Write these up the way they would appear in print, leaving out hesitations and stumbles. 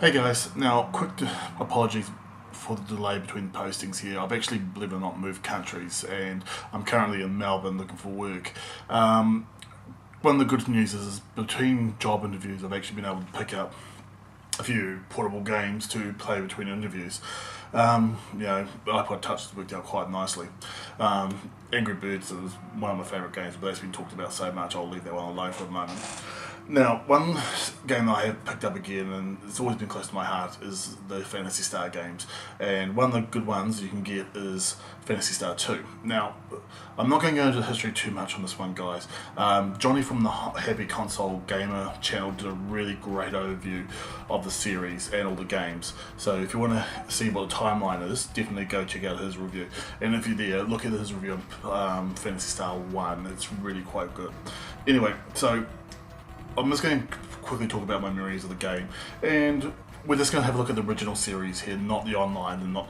Hey guys, now quick apologies for the delay between postings here. I've actually, believe it or not, moved countries and I'm currently in Melbourne looking for work. One of the good news is between job interviews I've actually been able to pick up a few portable games to play between interviews. iPod Touch has worked out quite nicely. Angry Birds is one of my favourite games, but that's been talked about so much I'll leave that one alone for the moment. Now, one game that I have picked up again, and it's always been close to my heart, is the Phantasy Star games. And one of the good ones you can get is Phantasy Star 2. Now, I'm not going to go into the history too much on this one, guys. Johnny from the Happy Console Gamer channel did a really great overview of the series and all the games. So if you want to see what the timeline is, definitely go check out his review. And if you're there, look at his review on Phantasy Star 1. It's really quite good. Anyway, so I'm just going to quickly talk about my memories of the game, and we're just going to have a look at the original series here, not the online and not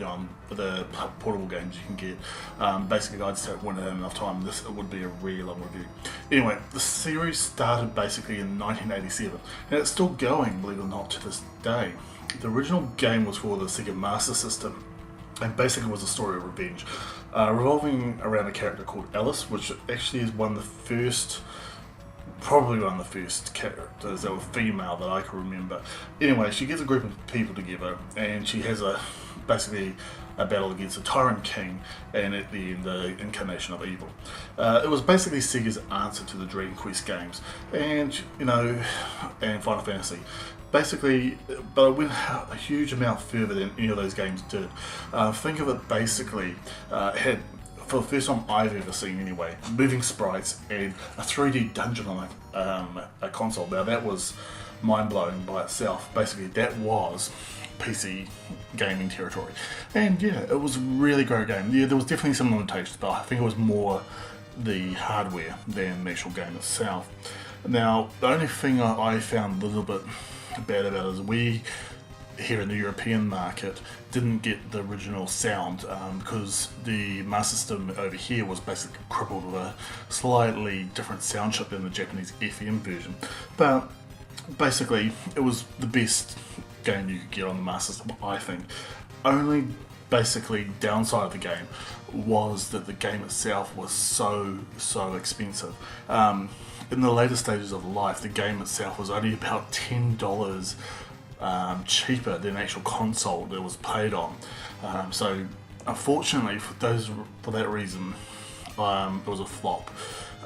the portable games you can get. Basically, I just wouldn't have enough time. This would be a really long review. Anyway, the series started basically in 1987, and it's still going, believe it or not, to this day. The original game was for the Sega Master System, and basically was a story of revenge, revolving around a character called Alice, which actually is probably one of the first characters that were female that I can remember. Anyway, she gets a group of people together and she has basically a battle against a tyrant king, and at the end the incarnation of evil. It was basically Sega's answer to the Dragon Quest games and Final Fantasy. Basically, but it went a huge amount further than any of those games did. Think of it basically, it had, for the first time I've ever seen anyway, moving sprites and a 3D dungeon on a console. Now that was mind-blowing by itself. Basically that was PC gaming territory. And yeah, it was a really great game. Yeah, there was definitely some limitations, but I think it was more the hardware than the actual game itself. Now, the only thing I found a little bit bad about it is we here in the European market didn't get the original sound because the Master System over here was basically crippled with a slightly different sound chip than the Japanese FM version. But basically it was the best game you could get on the Master System, I think. Only basically downside of the game was that the game itself was so expensive. In the later stages of life, the game itself was only about $10 cheaper than the actual console that it was played on. So unfortunately for that reason, it was a flop.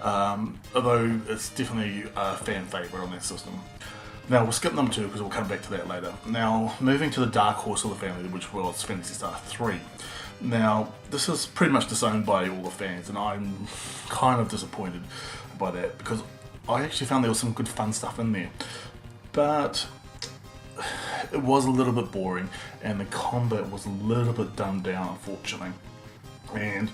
Although it's definitely a fan favourite on that system. Now we'll skip number 2 because we'll come back to that later. Now moving to the dark horse of the family, which was Phantasy Star 3. Now this is pretty much disowned by all the fans, and I'm kind of disappointed by that because I actually found there was some good fun stuff in there, but it was a little bit boring and the combat was a little bit dumbed down, unfortunately. And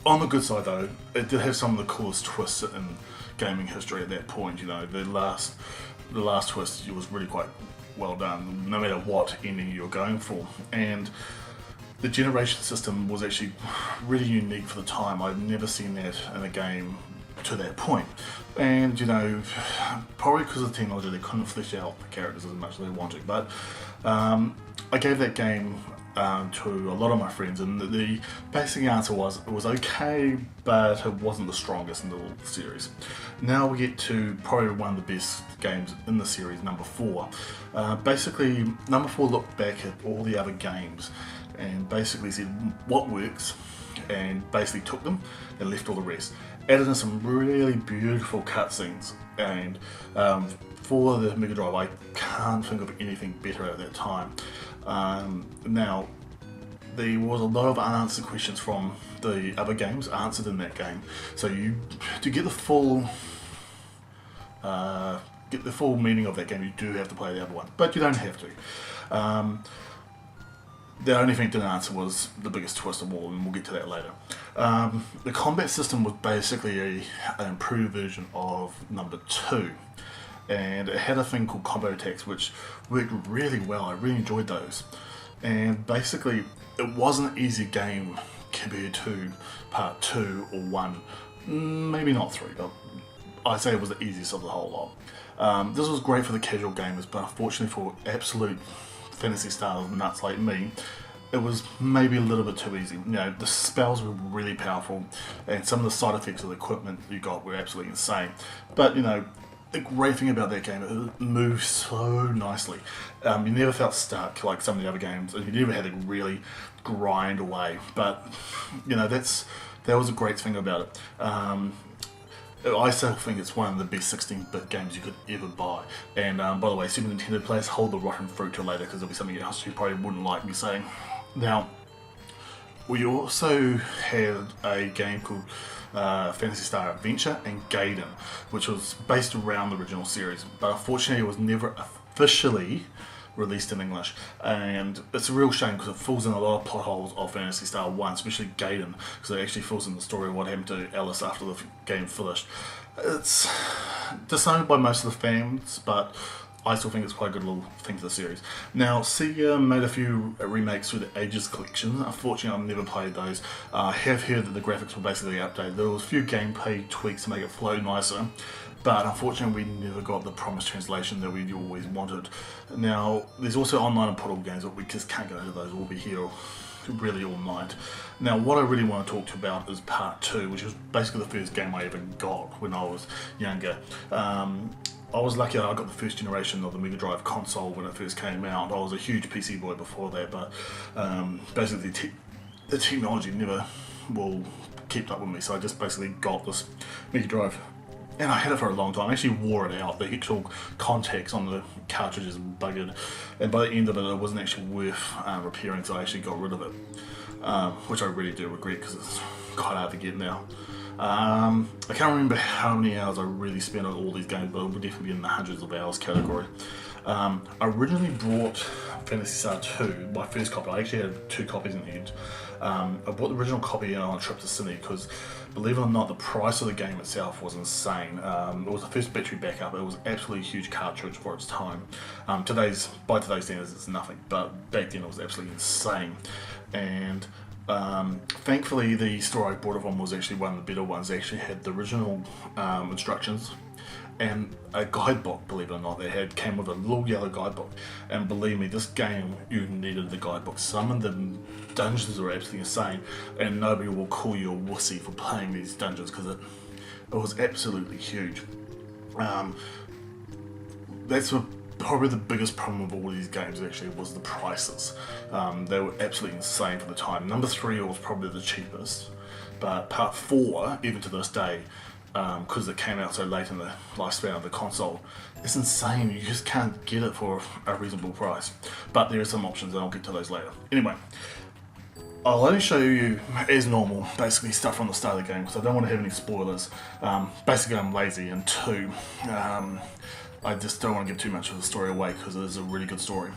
on the good side though, it did have some of the coolest twists in gaming history at that point. You know, the last twist was really quite well done, no matter what ending you're going for. And the generation system was actually really unique for the time. I've never seen that in a game to that point. And probably because of the technology they couldn't flesh out the characters as much as they wanted. But I gave that game to a lot of my friends, and the basic answer was it was okay, but it wasn't the strongest in the series. Now we get to probably one of the best games in the series, number 4. Basically, number 4 looked back at all the other games and basically said what works, and basically took them and left all the rest. Added in some really beautiful cutscenes, and for the Megadrive I can't think of anything better at that time. Now there was a lot of unanswered questions from the other games answered in that game, so to get the full meaning of that game you do have to play the other one, but you don't have to. The only thing it didn't answer was the biggest twist of all, and we'll get to that later. The combat system was basically an improved version of number 2, and it had a thing called combo attacks which worked really well. I really enjoyed those, and basically it wasn't an easy game compared to part 2 or 1, maybe not 3, but I'd say it was the easiest of the whole lot. This was great for the casual gamers, but unfortunately for absolute Phantasy Star nuts like me, it was maybe a little bit too easy. The spells were really powerful, and some of the side effects of the equipment you got were absolutely insane. But the great thing about that game, it moves so nicely. You never felt stuck like some of the other games, and you never had to really grind away. But that was a great thing about it. I still think it's one of the best 16-bit games you could ever buy. And by the way, Super Nintendo players, hold the rotten fruit till later, because there'll be something else you probably wouldn't like me saying. Now, we also had a game called Phantasy Star Adventure and Gaiden, which was based around the original series, but unfortunately it was never officially released in English, and it's a real shame because it fills in a lot of potholes of Phantasy Star 1, especially Gaiden, because it actually fills in the story of what happened to Alice after the game finished. It's disowned by most of the fans, but I still think it's quite a good little thing for the series. Now, Sega made a few remakes through the Ages collection. Unfortunately, I've never played those. I have heard that the graphics were basically updated. There was a few gameplay tweaks to make it flow nicer, but unfortunately we never got the promised translation that we always wanted. Now, there's also online and portable games, but we just can't go into those. We'll be here really all night. Now, what I really want to talk to you about is part 2, which was basically the first game I ever got when I was younger. I was lucky I got the first generation of the Megadrive console when it first came out. I was a huge PC boy before that, but basically the technology never kept up with me, so I just basically got this Megadrive. And I had it for a long time. I actually wore it out. The actual contacts on the cartridges buggered, and by the end of it, it wasn't actually worth repairing, so I actually got rid of it, which I really do regret because it's quite hard to get now. I can't remember how many hours I really spent on all these games, but it would definitely be in the hundreds of hours category. I originally bought Phantasy Star 2, my first copy. I actually had 2 copies in the end. I bought the original copy on a trip to Sydney because, believe it or not, the price of the game itself was insane. It was the first battery backup. It was an absolutely huge cartridge for its time. By today's standards, it's nothing, but back then it was absolutely insane. And thankfully, the store I bought it from was actually one of the better ones. They actually had the original instructions and a guidebook, believe it or not. Came with a little yellow guidebook, and believe me, this game, you needed the guidebook. Some of the dungeons are absolutely insane, and nobody will call you a wussy for playing these dungeons because it was absolutely huge. That's probably the biggest problem with all these games actually was the prices. They were absolutely insane for the time. Number 3 was probably the cheapest, but part 4, even to this day, because it came out so late in the lifespan of the console, it's insane. You just can't get it for a reasonable price. But there are some options, and I'll get to those later. Anyway, I'll only show you, as normal, basically stuff from the start of the game, because I don't want to have any spoilers. Basically, I'm lazy, and 2, I just don't want to give too much of the story away, because it is a really good story.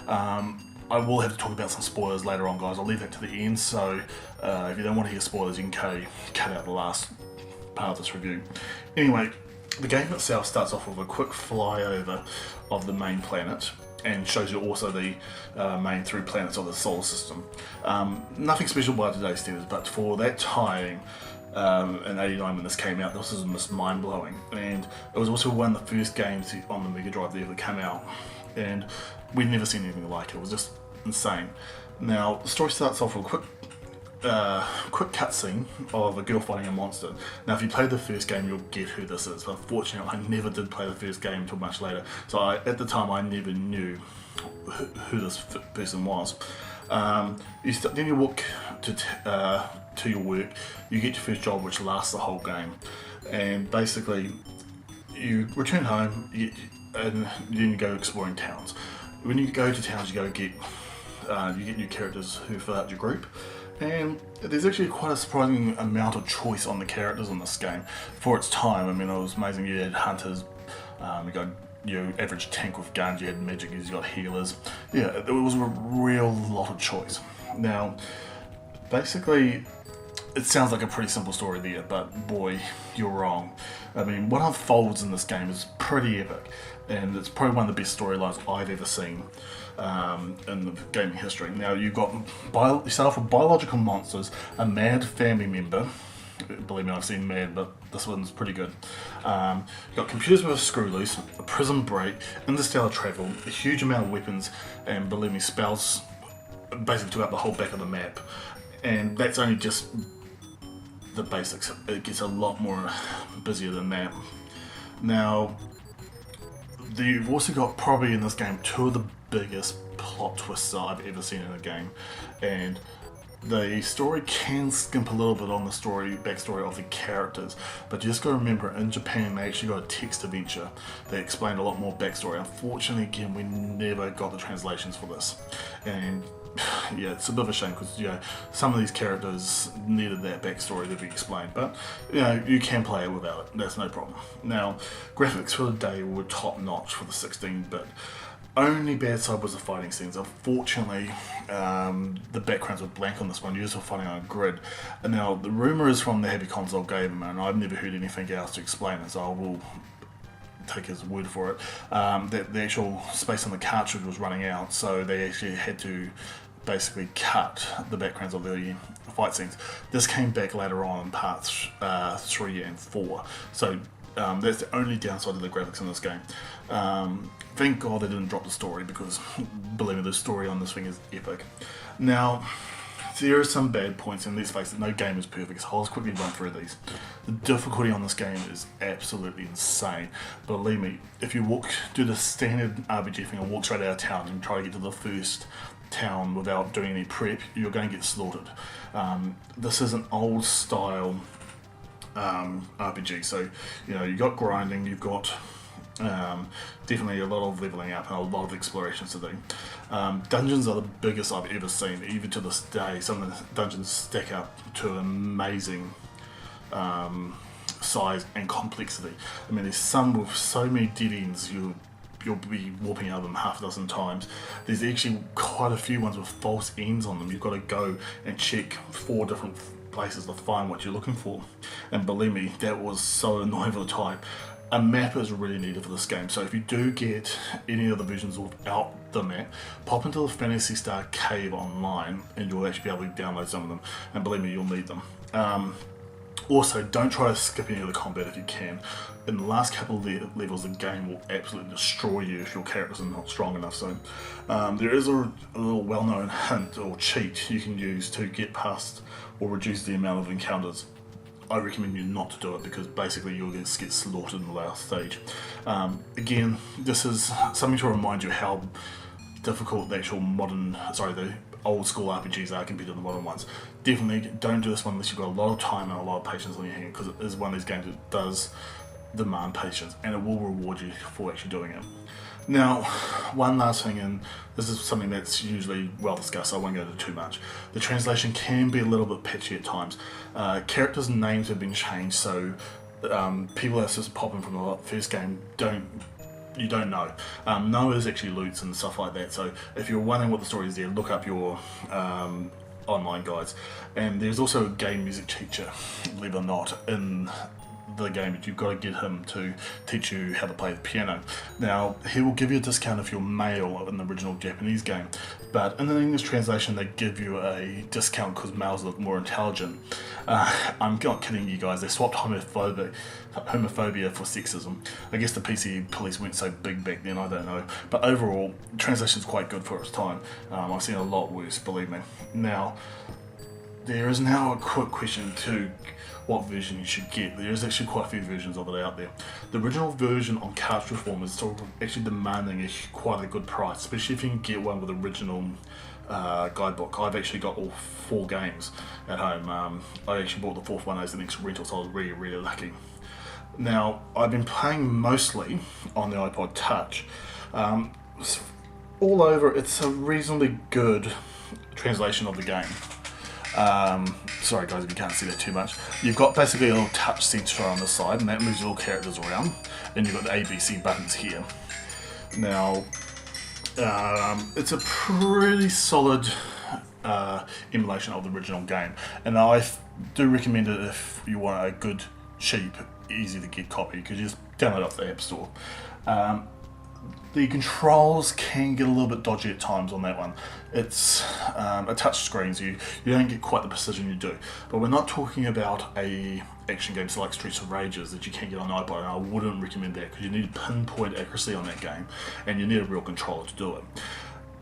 I will have to talk about some spoilers later on, guys. I'll leave that to the end, so if you don't want to hear spoilers, you can cut out the last part of this review. Anyway, the game itself starts off with a quick flyover of the main planet and shows you also the main 3 planets of the solar system. Nothing special by today's standards, but for that time, in '89 when this came out, this was just mind-blowing. And it was also one of the first games on the Mega Drive that ever came out, and we'd never seen anything like it. It was just insane. Now, the story starts off with a quick cutscene of a girl fighting a monster. Now, if you played the first game, you'll get who this is, but unfortunately, I never did play the first game until much later, so at the time, I never knew who this person was. Then you walk to your work, you get your first job, which lasts the whole game, and basically, you return home, and then you go exploring towns. When you go to towns, you get new characters who fill out your group. And there's actually quite a surprising amount of choice on the characters in this game for its time. I mean, it was amazing. You had hunters, you got your average tank with guns, you had magic users, you got healers. Yeah, there was a real lot of choice. Now, basically, it sounds like a pretty simple story there, but boy, you're wrong. I mean, what unfolds in this game is pretty epic, and it's probably one of the best storylines I've ever seen in the gaming history. Now, you start off with biological monsters, a mad family member, Believe me, I've seen Mad, but this one's pretty good. You've got computers with a screw loose, a prism break, interstellar travel, a huge amount of weapons, and believe me, spells basically throughout the whole back of the map. And that's only just the basics. It gets a lot more busier than that. Now, you've also got probably in this game two of the biggest plot twists that I've ever seen in a game, and the story can skimp a little bit on the backstory of the characters, but you just got to remember, in Japan they actually got a text adventure that explained a lot more backstory. Unfortunately, again, we never got the translations for this, and yeah, it's a bit of a shame because some of these characters needed that backstory to be explained, but you can play it without it. That's no problem. Now, graphics for the day were top notch for the 16-bit. Only bad side was the fighting scenes. Unfortunately, the backgrounds were blank on this one. You're just fighting on a grid. And now, the rumour is from the Happy Console Gamer, and I've never heard anything else to explain it, so I will take his word for it, that the actual space on the cartridge was running out, so they actually had to basically cut the backgrounds of the fight scenes. This came back later on in parts 3 and 4, so that's the only downside of the graphics in this game. Thank God they didn't drop the story, because believe me, the story on this thing is epic. Now, there are some bad points, and let's face it, no game is perfect, so I'll just quickly run through these. The difficulty on this game is absolutely insane. Believe me, if you do the standard RPG thing and walk straight out of town and try to get to the first town without doing any prep, you're going to get slaughtered. This is an old style RPG, so you've got grinding, you've got definitely a lot of leveling up and a lot of explorations to do. Dungeons are the biggest I've ever seen. Even to this day, some of the dungeons stack up to an amazing size and complexity. I mean, there's some with so many dead ends you'll be warping out of them half a dozen times. There's actually quite a few ones with false ends on them. You've got to go and check 4 different places to find what you're looking for. And believe me, that was so annoying for the time. A map is really needed for this game, so if you do get any of the versions without the map, pop into the Phantasy Star cave online and you'll actually be able to download some of them, and believe me, you'll need them. Also, don't try to skip any of the combat if you can. In the last couple of levels, the game will absolutely destroy you if your characters are not strong enough. So there is a little well-known hint or cheat you can use to get past or reduce the amount of encounters. I recommend you not to do it, because basically you'll just get slaughtered in the last stage. Again, this is something to remind you how difficult the actual the old school RPGs are compared to the modern ones. Definitely don't do this one unless you've got a lot of time and a lot of patience on your hand, because it is one of these games that does demand patience, and it will reward you for actually doing it. Now, one last thing, and this is something that's usually well discussed, so I won't go into too much. The translation can be a little bit patchy at times. Characters' names have been changed, so people that's just popping from the first game you don't know. Noah is actually loots and stuff like that, so if you're wondering what the story is there, look up your online guides. And there's also a game music teacher, believe it or not, in the game, but you've got to get him to teach you how to play the piano. Now, he will give you a discount if you're male in the original Japanese game, but in the English translation they give you a discount because males look more intelligent. I'm not kidding you guys, they swapped homophobia for sexism. I guess the PC police weren't so big back then, I don't know, but overall, translation's quite good for its time. I've seen a lot worse, believe me. Now, there is now a quick question to what version you should get. There is actually quite a few versions of it out there. The original version on cartridge form is still actually demanding quite a good price, especially if you can get one with original guidebook. I've actually got all 4 games at home. I actually bought the 4th one as the next rental, so I was really, really lucky. Now, I've been playing mostly on the iPod Touch. All over, it's a reasonably good translation of the game. Sorry guys if you can't see that too much. You've got basically a little touch sensor on the side, and that moves your little characters around, and you've got the ABC buttons here. Now, it's a pretty solid emulation of the original game, and I do recommend it if you want a good, cheap, easy to get copy, because you just download it off the App Store. The controls can get a little bit dodgy at times on that one. It's a touch screen, so you don't get quite the precision you do. But we're not talking about a action game like Streets of Rages that you can't get on iPod, and I wouldn't recommend that because you need pinpoint accuracy on that game, and you need a real controller to do it.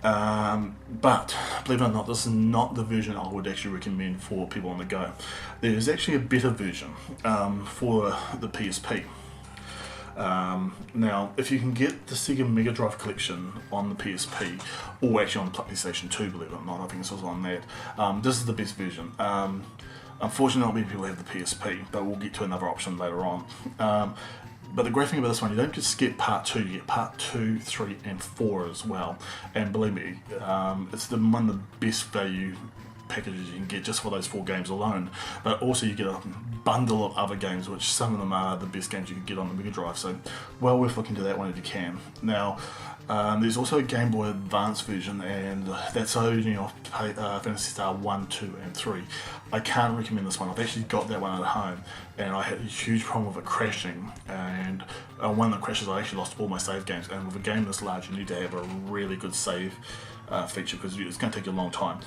But believe it or not, this is not the version I would actually recommend for people on the go. There is actually a better version for the PSP. Now, if you can get the Sega Megadrive collection on the PSP, or actually on PlayStation 2, believe it or not, I think this was on that, this is the best version. Unfortunately, not many people have the PSP, but we'll get to another option later on. But the great thing about this one, you don't just get part 2, you get part 2, 3 and 4 as well. And believe me, it's one of the best value packages you can get just for those 4 games alone. But also you get a bundle of other games, which some of them are the best games you can get on the Mega Drive, so well worth looking to that one if you can. Now, there's also a Game Boy Advance version, and that's only off Phantasy Star 1, 2 and 3. I can't recommend this one. I've actually got that one at home, and I had a huge problem with it crashing, and one of the crashes I actually lost all my save games, and with a game this large you need to have a really good save feature because it's going to take you a long time.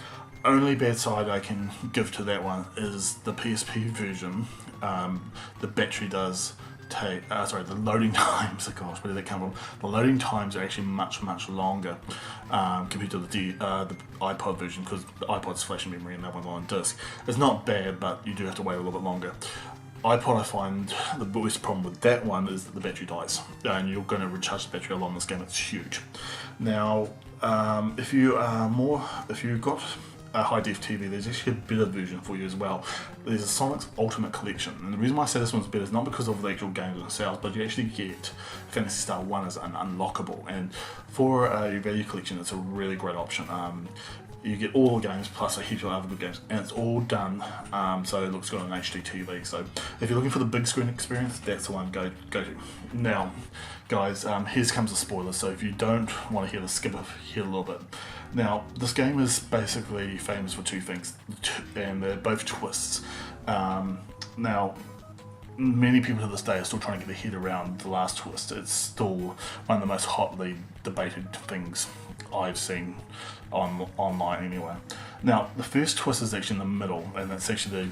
Only bad side I can give to that one is the PSP version. The battery does take, the loading times, oh gosh, where did that come from? The loading times are actually much longer compared to the iPod version, because the iPod's flash memory and that one on disc. It's not bad, but you do have to wait a little bit longer. iPod, I find the biggest problem with that one is that the battery dies, and you're going to recharge the battery along this game. It's huge. Now, if you've got a high def TV, there's actually a better version for you as well. There's a Sonic's Ultimate Collection, and the reason why I say this one's better is not because of the actual games themselves, but you actually get Phantasy Star 1 as an unlockable, and for a value collection it's a really great option. You get all the games plus a heap of other good games, and it's all done so it looks good on an HD TV. So if you're looking for the big screen experience, that's the one go to. Now, guys, here comes the spoilers. So if you don't want to hear this, skip here a little bit. Now, this game is basically famous for 2 things, and they're both twists. Now, many people to this day are still trying to get their head around the last twist. It's still one of the most hotly debated things I've seen online anyway. Now, the first twist is actually in the middle, and that's actually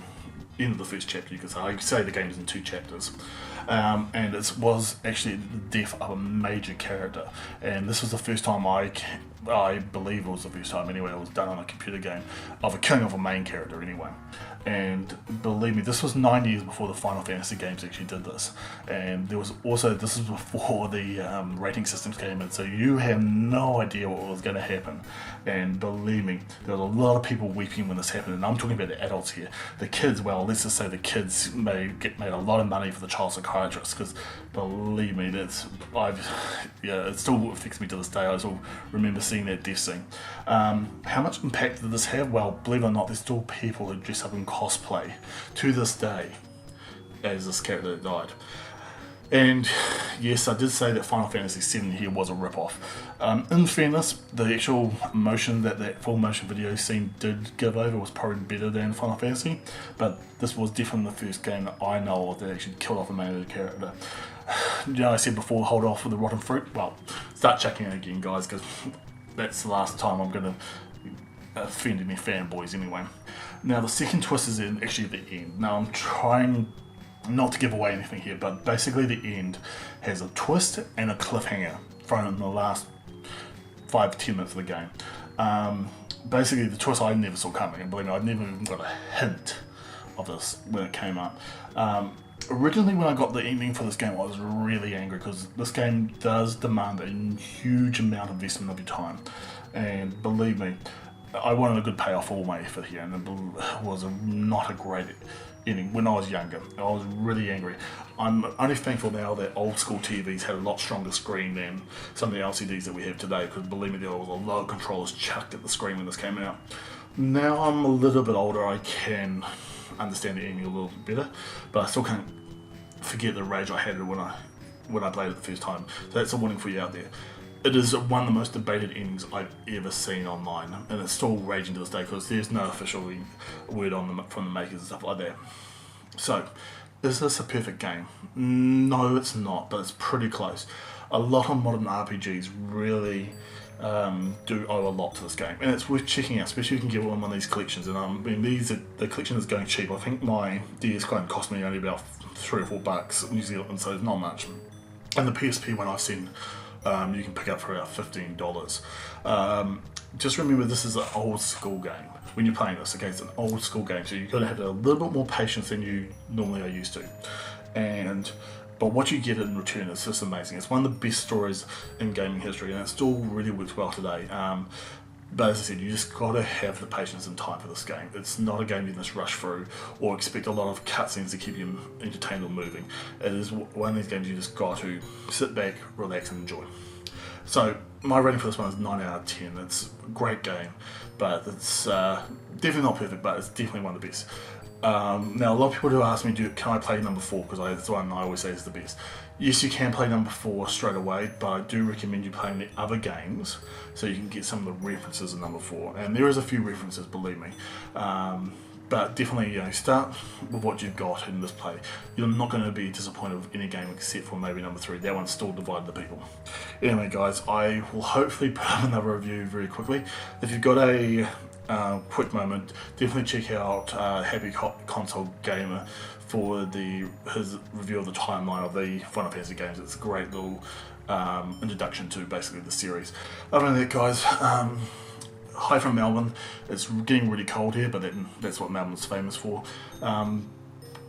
the end of the first chapter, you could say. I could say the game is in 2 chapters. And it was actually the death of a major character, and this was the first time I believe it was the first time anyway it was done on a computer game of a killing of a main character anyway. And believe me, this was 9 years before the Final Fantasy games actually did this, and there was also, this was before the rating systems came in, so you had no idea what was going to happen. And believe me, there was a lot of people weeping when this happened, and I'm talking about the adults here. The kids, well, let's just say the kids made a lot of money for the child psychiatrist, because believe me, it still affects me to this day. I still remember seeing that death scene. How much impact did this have? Well, believe it or not, there's still people who dress up in cosplay to this day as this character that died. And yes, I did say that Final Fantasy VII here was a rip-off. In fairness, the actual motion that full motion video scene did give over was probably better than Final Fantasy, but this was definitely the first game that I know of that actually killed off a main character. You know, I said before, hold off with the rotten fruit. Well, start checking it again, guys, because that's the last time I'm going to offend any fanboys anyway. Now, the second twist is actually at the end. Now, I'm trying not to give away anything here, but basically the end has a twist and a cliffhanger thrown in the last 5 to 10 minutes of the game. Basically, the twist I never saw coming, and believe me, I never even got a hint of this when it came up. Originally, when I got the ending for this game, I was really angry because this game does demand a huge amount of investment of your time, and believe me, I wanted a good payoff for all my effort here, and it was not a great ending. When I was younger, I was really angry. I'm only thankful now that old school TVs had a lot stronger screen than some of the LCDs that we have today, because believe me, there was a lot of controllers chucked at the screen when this came out. Now I'm a little bit older, I can understand the ending a little bit better, but I still can't forget the rage I had when I played it the first time. So that's a warning for you out there. It is one of the most debated endings I've ever seen online, and it's still raging to this day because there's no official word from the makers and stuff like that. So, is this a perfect game? No, it's not, but it's pretty close. a lot of modern RPGs really do owe a lot to this game, and it's worth checking out, especially if you can get one of these collections. And I mean, the collection is going cheap. I think my DS clone cost me only about $3 or $4 New Zealand, so it's not much. And the PSP one I've seen you can pick up for about $15. Just remember, this is an old school game when you're playing this. Okay, it's an old school game, so you've got to have a little bit more patience than you normally are used to. But what you get in return is just amazing. It's one of the best stories in gaming history, and it still really works well today. But as I said, you just got to have the patience and time for this game. It's not a game you just rush through or expect a lot of cutscenes to keep you entertained or moving. It is one of these games you just got to sit back, relax, and enjoy. So my rating for this one is 9 out of 10. It's a great game, but it's definitely not perfect, but it's definitely one of the best. Now, a lot of people do ask me, can I play number 4? Because that's the one I always say is the best. Yes, you can play number 4 straight away, but I do recommend you playing the other games so you can get some of the references in number 4. And there is a few references, believe me. But definitely, start with what you've got in this play. You're not going to be disappointed with any game except for maybe number 3. That one's still divided the people. Anyway, guys, I will hopefully put up another review very quickly. If you've got a quick moment, definitely check out Happy Console Gamer for his review of the timeline of the Final Fantasy games. It's a great little introduction to basically the series. Other than that, guys, hi from Melbourne. It's getting really cold here, but that's what Melbourne's famous for.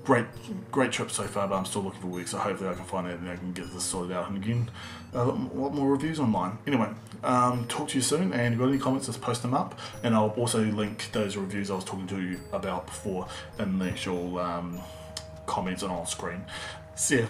Great trip so far, but I'm still looking for work, so hopefully I can find out and I can get this sorted out. And again, a lot more reviews online. Anyway, talk to you soon, and if you've got any comments, just post them up, and I'll also link those reviews I was talking to you about before in the actual comments on screen. See ya.